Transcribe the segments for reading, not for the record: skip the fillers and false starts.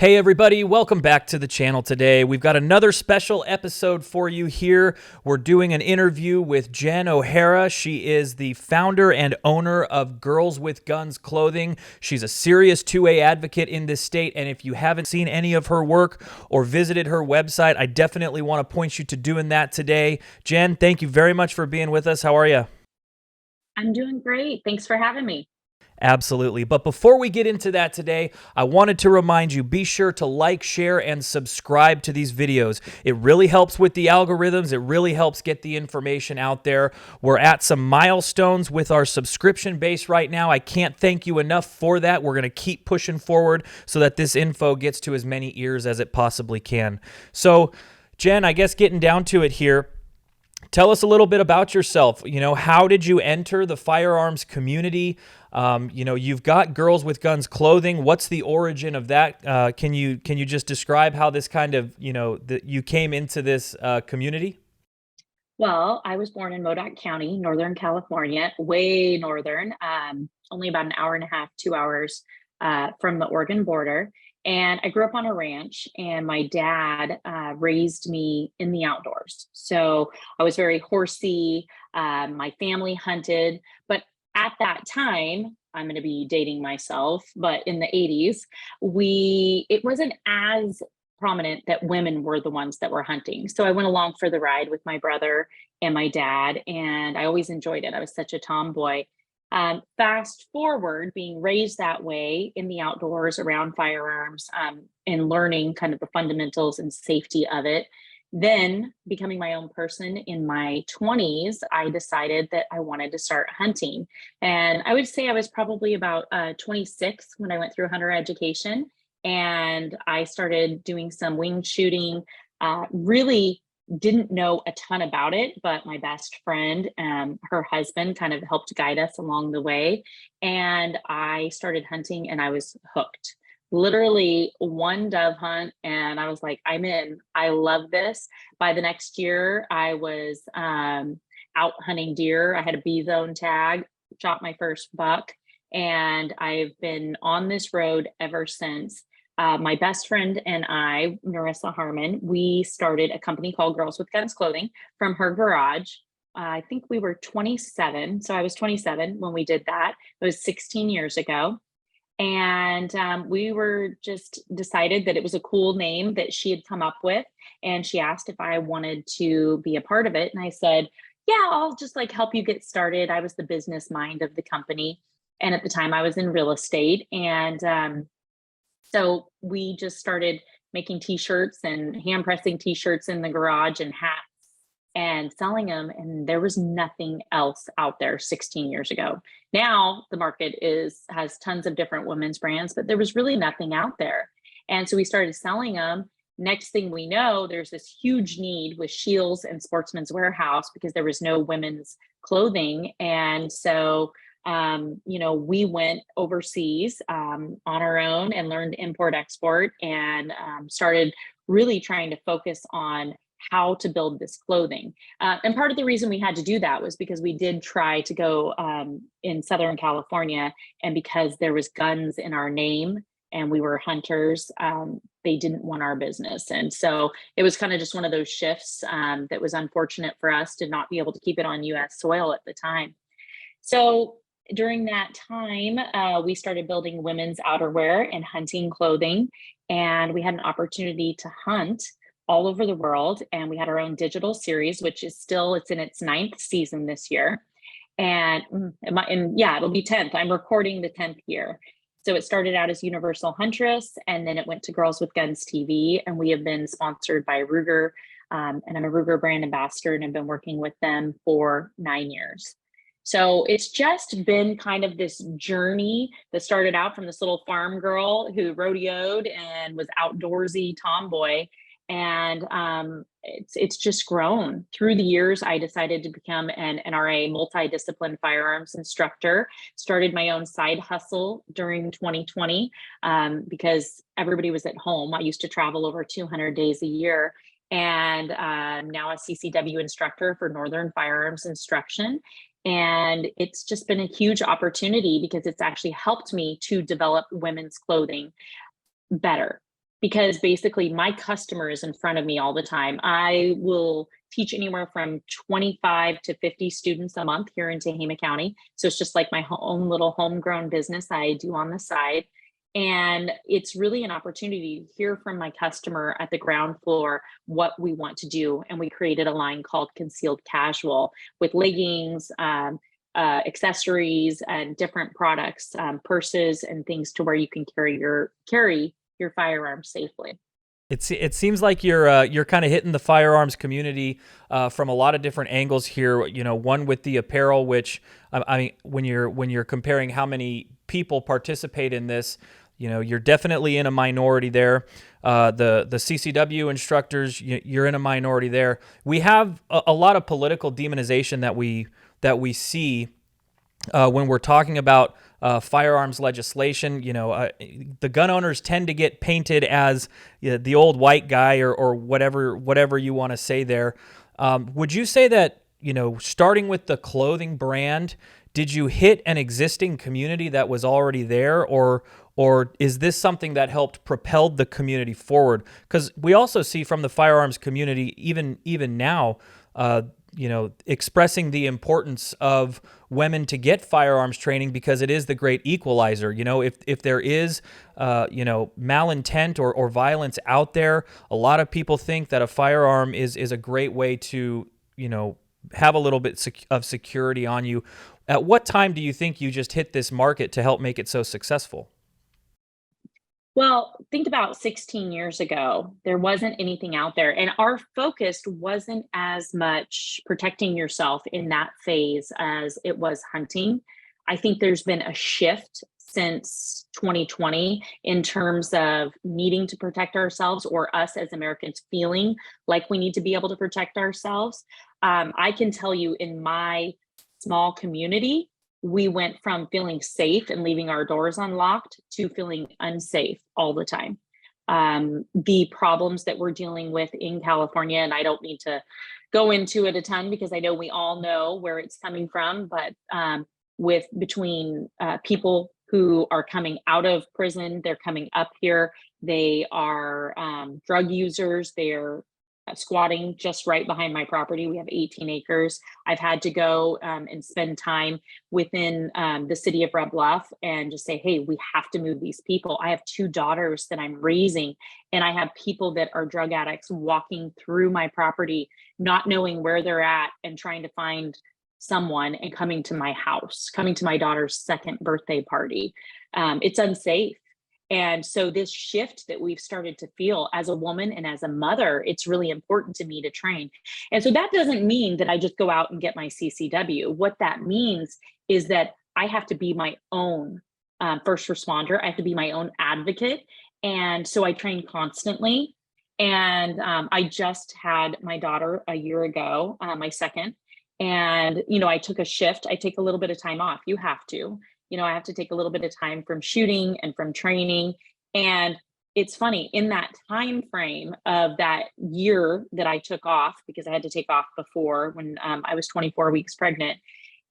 Hey everybody, welcome back to the channel today. We've got another special episode for you here. We're doing an interview with Jen O'Hara. She is the founder and owner of Girls with Guns Clothing. She's a serious 2A advocate in this state, and if you haven't seen any of her work or visited her website, I definitely want to point you to doing that today. Jen, thank you very much for being with us. How are you? I'm doing great. Thanks for having me. Absolutely. But before we get into that today, I wanted to remind you, be sure to like, share, and subscribe to these videos. It really helps with the algorithms. It really helps get the information out there. We're at some milestones with our subscription base right now. I can't thank you enough for that. We're going to keep pushing forward so that this info gets to as many ears as it possibly can. So, Jen, I guess getting down to it here, tell us a little bit about yourself. How did you enter the firearms community? You've got Girls with Guns Clothing. What's the origin of that? Can you just describe how this kind of, that you came into this community? Well, I was born in Modoc County, Northern California, way northern, only about an hour and a half, 2 hours from the Oregon border. And I grew up on a ranch, and my dad raised me in the outdoors. So I was very horsey. My family hunted, but at that time, I'm going to be dating myself, but in the 80s, it wasn't as prominent that women were the ones that were hunting. So I went along for the ride with my brother and my dad, and I always enjoyed it. I was such a tomboy. Fast forward, being raised that way in the outdoors around firearms, and learning kind of the fundamentals and safety of it. Then, becoming my own person in my 20s, I decided that I wanted to start hunting. And I would say I was probably about 26 when I went through hunter education. And I started doing some wing shooting. Really didn't know a ton about it, but my best friend, her husband, kind of helped guide us along the way. And I started hunting, and I was hooked. Literally one dove hunt, and I was like, I'm in. I love this. By the next year, I was out hunting deer. I had a B zone tag, shot my first buck, and I've been on this road ever since. My best friend and I, Narissa Harmon, we started a company called Girls with Guns Clothing from her garage. I think we were 27. So I was 27 when we did that. It was 16 years ago. And we were just decided that it was a cool name that she had come up with. And she asked if I wanted to be a part of it. And I said, yeah, I'll just like help you get started. I was the business mind of the company. And at the time I was in real estate. And so we just started making t-shirts and hand pressing t-shirts in the garage and hats and selling them. And there was nothing else out there 16 years ago. Now the market has tons of different women's brands, but there was really nothing out there. And so we started selling them. Next thing we know, there's this huge need with Shields and Sportsman's Warehouse because there was no women's clothing. And so we went overseas on our own and learned import export and started really trying to focus on how to build this clothing. And part of the reason we had to do that was because we did try to go in Southern California, and because there was guns in our name and we were hunters, they didn't want our business. And so it was kind of just one of those shifts that was unfortunate for us to not be able to keep it on US soil at the time. So during that time, we started building women's outerwear and hunting clothing, and we had an opportunity to hunt all over the world. And we had our own digital series, which is it's in its 9th season this year. And, yeah, it'll be 10th. I'm recording the 10th year. So it started out as Universal Huntress, and then it went to Girls with Guns TV. And we have been sponsored by Ruger, and I'm a Ruger brand ambassador, and I've been working with them for 9 years. So it's just been kind of this journey that started out from this little farm girl who rodeoed and was outdoorsy tomboy. And it's just grown through the years. I decided to become an NRA multidiscipline firearms instructor, started my own side hustle during 2020 because everybody was at home. I used to travel over 200 days a year. And now a CCW instructor for Northern Firearms Instruction. And it's just been a huge opportunity because it's actually helped me to develop women's clothing better. because basically my customer is in front of me all the time. I will teach anywhere from 25 to 50 students a month here in Tehama County. So it's just like my own little homegrown business I do on the side. And it's really an opportunity to hear from my customer at the ground floor what we want to do. And we created a line called Concealed Casual with leggings, accessories, and different products, purses, and things to where you can carry your firearms safely. It seems like you're kind of hitting the firearms community from a lot of different angles here. You know, one with the apparel, which I mean, when you're comparing how many people participate in this, you know, you're definitely in a minority there. The CCW instructors, you're in a minority there. We have a lot of political demonization that we see when we're talking about firearms legislation. You know, the gun owners tend to get painted as, you know, the old white guy or whatever you want to say there. Would you say that, you know, starting with the clothing brand, did you hit an existing community that was already there, or is this something that helped propel the community forward? Because we also see from the firearms community, even now, you know, expressing the importance of women to get firearms training because it is the great equalizer. You know, if there is, you know, malintent or violence out there, a lot of people think that a firearm is a great way to, you know, have a little bit of security on you. At what time do you think you just hit this market to help make it so successful? Well, think about 16 years ago, there wasn't anything out there, and our focus wasn't as much protecting yourself in that phase as it was hunting. I think there's been a shift since 2020 in terms of needing to protect ourselves, or us as Americans feeling like we need to be able to protect ourselves. I can tell you in my small community, we went from feeling safe and leaving our doors unlocked to feeling unsafe all the time. The problems that we're dealing with in California, and I don't need to go into it a ton because I know we all know where it's coming from, but with between people who are coming out of prison, they're coming up here, they are drug users, they're squatting just right behind my property. We have 18 acres. I've had to go and spend time within the city of Red Bluff and just say, hey, we have to move these people. I have two daughters that I'm raising, and I have people that are drug addicts walking through my property, not knowing where they're at and trying to find someone and coming to my house, coming to my daughter's second birthday party. It's unsafe. And so this shift that we've started to feel as a woman and as a mother, it's really important to me to train. And so that doesn't mean that I just go out and get my CCW. What that means is that I have to be my own first responder. I have to be my own advocate. And so I train constantly. And I just had my daughter a year ago, my second. And, you know, I took a shift. I take a little bit of time off. You have to. You know, I have to take a little bit of time from shooting and from training. And it's funny, in that time frame of that year that I took off, because I had to take off before when I was 24 weeks pregnant,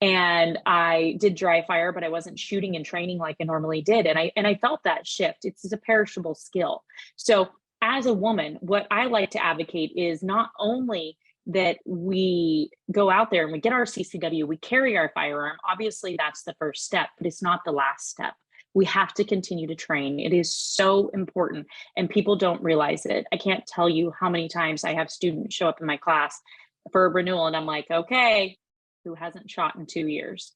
and I did dry fire, but I wasn't shooting and training like I normally did. And I felt that shift. It's a perishable skill. So as a woman, what I like to advocate is not only that we go out there and we get our CCW, we carry our firearm. Obviously, that's the first step, but it's not the last step. We have to continue to train. It is so important, and people don't realize it. I can't tell you how many times I have students show up in my class for a renewal, and I'm like, okay, who hasn't shot in 2 years?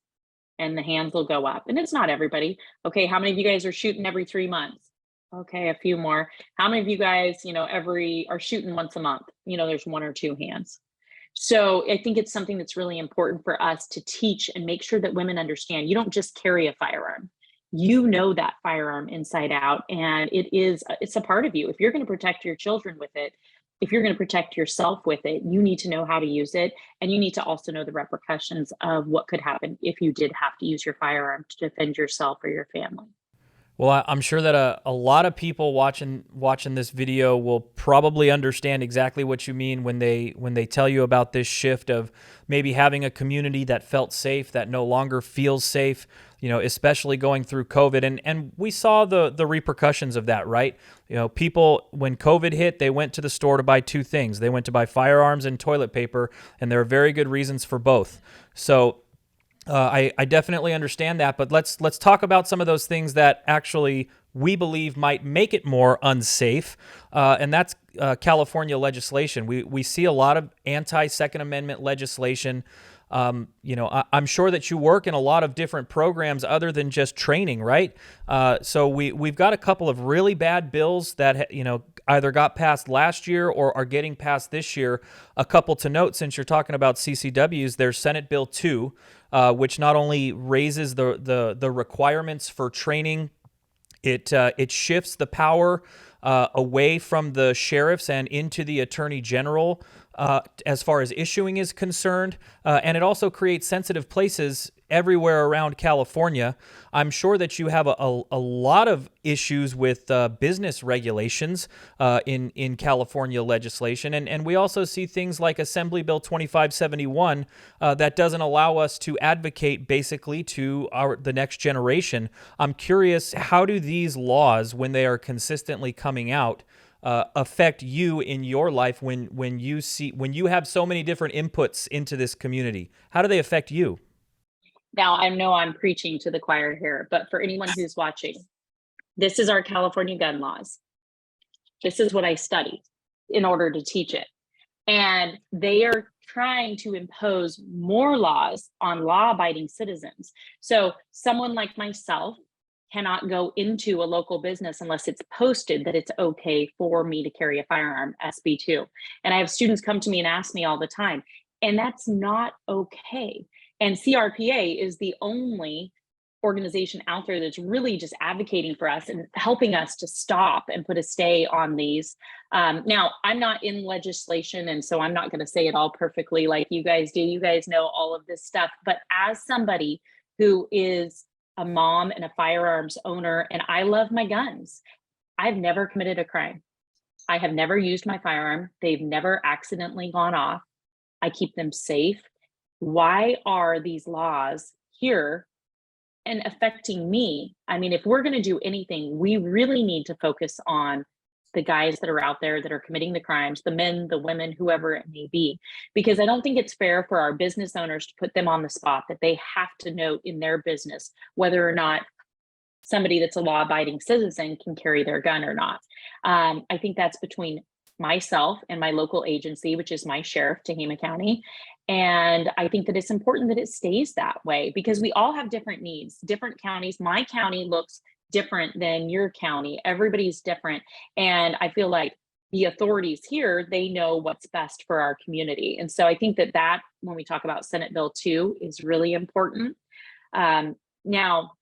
And the hands will go up. And it's not everybody. Okay, how many of you guys are shooting every 3 months? Okay, a few more. How many of you guys, you know, are shooting once a month? You know, there's one or two hands. So I think it's something that's really important for us to teach and make sure that women understand. You don't just carry a firearm. You know that firearm inside out, and it's a part of you. If you're going to protect your children with it, if you're going to protect yourself with it, you need to know how to use it, and you need to also know the repercussions of what could happen if you did have to use your firearm to defend yourself or your family. Well, I'm sure that a lot of people watching this video will probably understand exactly what you mean when they tell you about this shift of maybe having a community that felt safe that no longer feels safe. Especially going through COVID, and we saw the repercussions of that, right? People, when COVID hit, they went to the store to buy two things. They went to buy firearms and toilet paper, and there are very good reasons for both. So I definitely understand that, but let's talk about some of those things that actually we believe might make it more unsafe, and that's California legislation. We see a lot of anti-Second Amendment legislation. I'm sure that you work in a lot of different programs other than just training, right? So we've got a couple of really bad bills that either got passed last year or are getting passed this year. A couple to note, since you're talking about CCWs, there's Senate Bill 2, which not only raises the requirements for training, it shifts the power away from the sheriffs and into the attorney general as far as issuing is concerned, and it also creates sensitive places everywhere around California. I'm sure that you have a lot of issues with business regulations in California legislation. And we also see things like Assembly Bill 2571 that doesn't allow us to advocate basically to the next generation. I'm curious, how do these laws, when they are consistently coming out, affect you in your life when you have so many different inputs into this community? How do they affect you? Now, I know I'm preaching to the choir here, but for anyone who's watching, this is our California gun laws. This is what I studied in order to teach it. And they are trying to impose more laws on law-abiding citizens. So someone like myself cannot go into a local business unless it's posted that it's okay for me to carry a firearm, SB2. And I have students come to me and ask me all the time, and that's not okay. And CRPA is the only organization out there that's really just advocating for us and helping us to stop and put a stay on these. Now, I'm not in legislation, and so I'm not going to say it all perfectly like you guys do. You guys know all of this stuff. But as somebody who is a mom and a firearms owner, and I love my guns, I've never committed a crime. I have never used my firearm. They've never accidentally gone off. I keep them safe. Why are these laws here and affecting me? I mean, if we're going to do anything, we really need to focus on the guys that are out there that are committing the crimes, the men, the women, whoever it may be, because I don't think it's fair for our business owners to put them on the spot that they have to note in their business whether or not somebody that's a law-abiding citizen can carry their gun or not. I think that's between myself and my local agency, which is my sheriff, Tehama County. And I think that it's important that it stays that way because we all have different needs, different counties. My county looks different than your county. Everybody's different. And I feel like the authorities here, they know what's best for our community. And so I think that when we talk about Senate Bill 2 is really important. Now,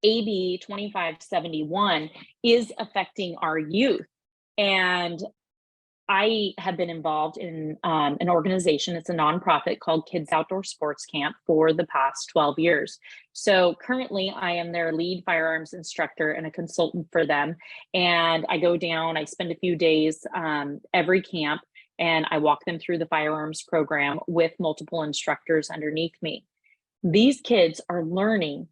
AB 2571 is affecting our youth. And I have been involved in an organization, it's a nonprofit called Kids Outdoor Sports Camp for the past 12 years. So currently I am their lead firearms instructor and a consultant for them. And I go down, I spend a few days every camp, and I walk them through the firearms program with multiple instructors underneath me. These kids are learning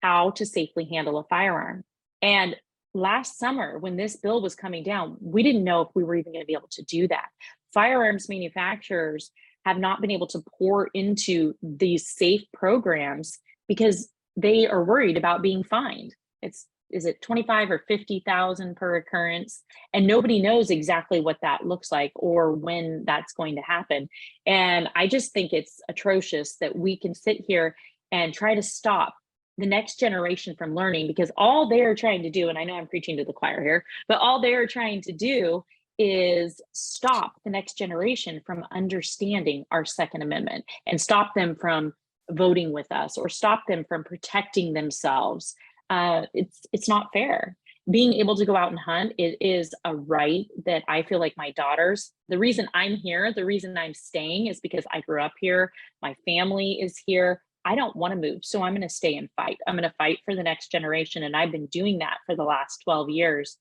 how to safely handle a firearm. And last summer, when this bill was coming down, we didn't know if we were even going to be able to do that. Firearms manufacturers have not been able to pour into these safe programs because they are worried about being fined. Is it 25 or 50,000 per occurrence? And nobody knows exactly what that looks like or when that's going to happen. And I just think it's atrocious that we can sit here and try to stop the next generation from learning, because all they're trying to do, and I know I'm preaching to the choir here, but all they're trying to do is stop the next generation from understanding our Second Amendment and stop them from voting with us or stop them from protecting themselves. It's not fair. Being able to go out and hunt, it is a right that I feel like my daughters, the reason I'm here, the reason I'm staying is because I grew up here, my family is here. I don't want to move. So I'm going to stay and fight. I'm going to fight for the next generation. And I've been doing that for the last 12 years.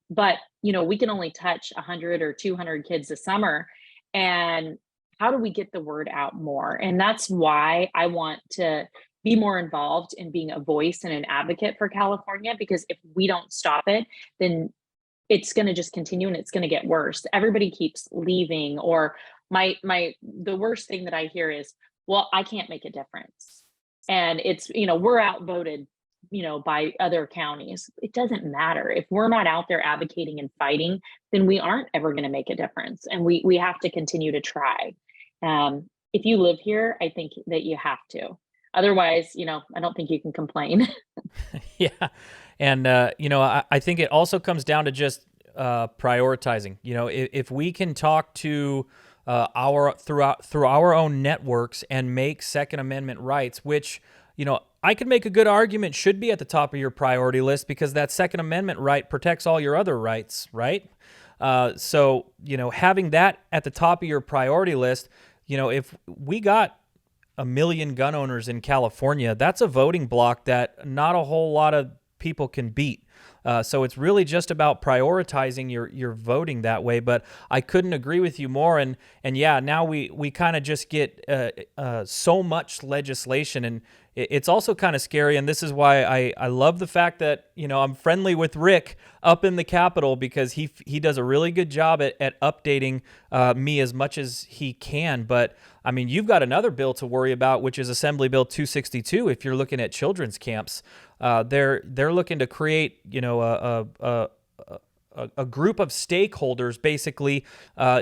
But, we can only touch 100 or 200 kids a summer. And how do we get the word out more? And that's why I want to be more involved in being a voice and an advocate for California, because if we don't stop it, then it's going to just continue and it's going to get worse. Everybody keeps leaving, or the worst thing that I hear is, well, I can't make a difference. And it's, we're outvoted, by other counties. It doesn't matter. If we're not out there advocating and fighting, then we aren't ever going to make a difference. And we have to continue to try. If you live here, I think that you have to. Otherwise, I don't think you can complain. Yeah. And, I think it also comes down to just prioritizing. If we can talk to through our own networks and make Second Amendment rights, which, I could make a good argument should be at the top of your priority list, because that Second Amendment right protects all your other rights, right? So, having that at the top of your priority list, if we got 1 million gun owners in California, that's a voting block that not a whole lot of people can beat. So it's really just about prioritizing your voting that way. But I couldn't agree with you more. And yeah, now we kind of just get so much legislation, and it's also kind of scary. And this is why I love the fact that, I'm friendly with Rick up in the Capitol, because he does a really good job at updating me as much as he can. But I mean, you've got another bill to worry about, which is Assembly Bill 262. If you're looking at children's camps, they're looking to create, a group of stakeholders, basically,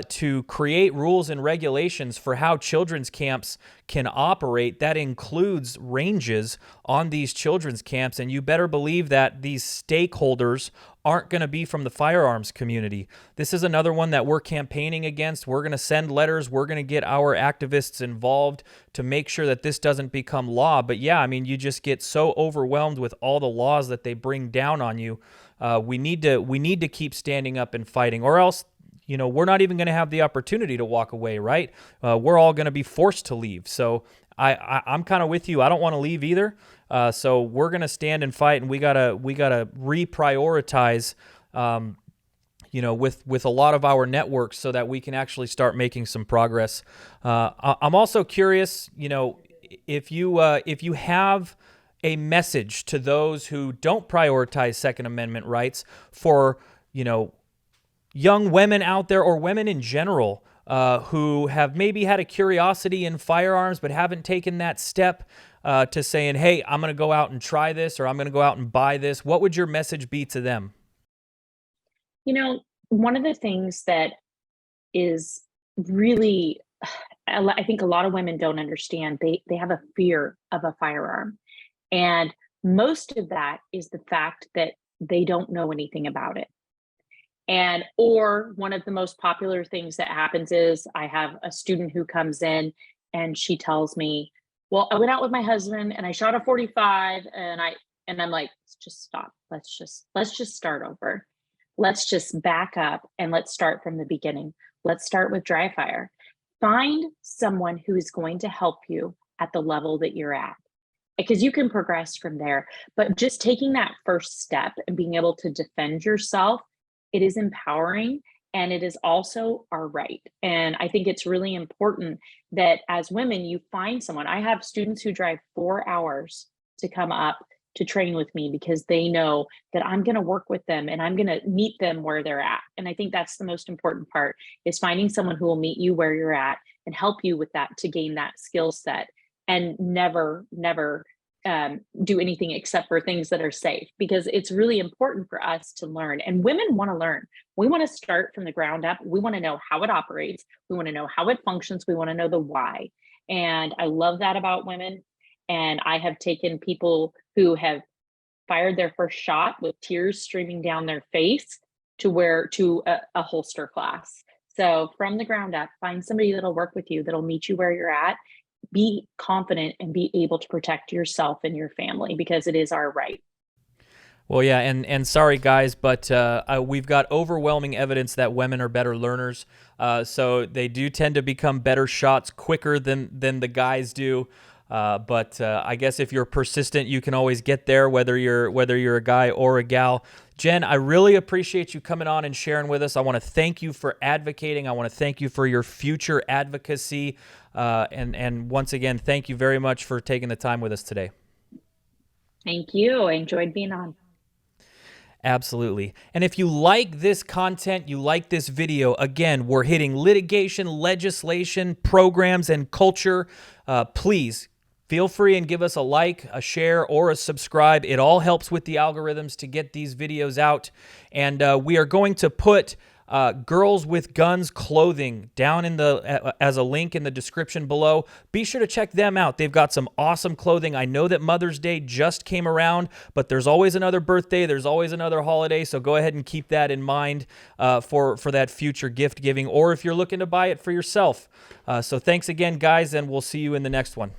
to create rules and regulations for how children's camps can operate. That includes ranges on these children's camps, and you better believe that these stakeholders aren't going to be from the firearms community. This is another one that we're campaigning against. We're going to send letters. We're going to get our activists involved to make sure that this doesn't become law. But yeah, I mean, you just get so overwhelmed with all the laws that they bring down on you. We need to keep standing up and fighting, or else, we're not even going to have the opportunity to walk away, right? We're all going to be forced to leave. So I'm kind of with you. I don't want to leave either. So we're going to stand and fight, and we gotta reprioritize, with a lot of our networks, so that we can actually start making some progress. I'm also curious, if you have a message to those who don't prioritize Second Amendment rights, for, young women out there, or women in general, who have maybe had a curiosity in firearms but haven't taken that step to saying, hey, I'm going to go out and try this, or I'm going to go out and buy this. What would your message be to them? One of the things that is really, I think a lot of women don't understand, they have a fear of a firearm. And most of that is the fact that they don't know anything about it. Or one of the most popular things that happens is, I have a student who comes in and she tells me, well, I went out with my husband and I shot a 45, and I'm like, just stop. Let's just start over. Let's just back up and let's start from the beginning. Let's start with dry fire. Find someone who is going to help you at the level that you're at, because you can progress from there. But just taking that first step and being able to defend yourself, it is empowering, and it is also our right. And I think it's really important that as women, you find someone. I have students who drive 4 hours to come up to train with me, because they know that I'm going to work with them and I'm going to meet them where they're at. And I think that's the most important part, is finding someone who will meet you where you're at and help you with that, to gain that skill set, and never do anything except for things that are safe, because it's really important for us to learn. And women want to learn. We want to start from the ground up. We want to know how it operates. We want to know how it functions. We want to know the why. And I love that about women. And I have taken people who have fired their first shot with tears streaming down their face to a holster class. So from the ground up, find somebody that'll work with you, that'll meet you where you're at. Be confident and be able to protect yourself and your family, because it is our right. Well, yeah, and sorry, guys, but we've got overwhelming evidence that women are better learners. So they do tend to become better shots quicker than the guys do. But I guess if you're persistent, you can always get there, whether you're a guy or a gal. Jen, I really appreciate you coming on and sharing with us. I want to thank you for advocating. I want to thank you for your future advocacy. And once again, thank you very much for taking the time with us today. Thank you. I enjoyed being on. Absolutely. And if you like this content, you like this video, again, we're hitting litigation, legislation, programs, and culture. Please feel free and give us a like, a share, or a subscribe. It all helps with the algorithms to get these videos out. And we are going to put Girls with Guns Clothing down in the as a link in the description below. Be sure to check them out. They've got some awesome clothing. I know that Mother's Day just came around, but there's always another birthday. There's always another holiday. So go ahead and keep that in mind for that future gift giving, or if you're looking to buy it for yourself. So thanks again, guys, and we'll see you in the next one.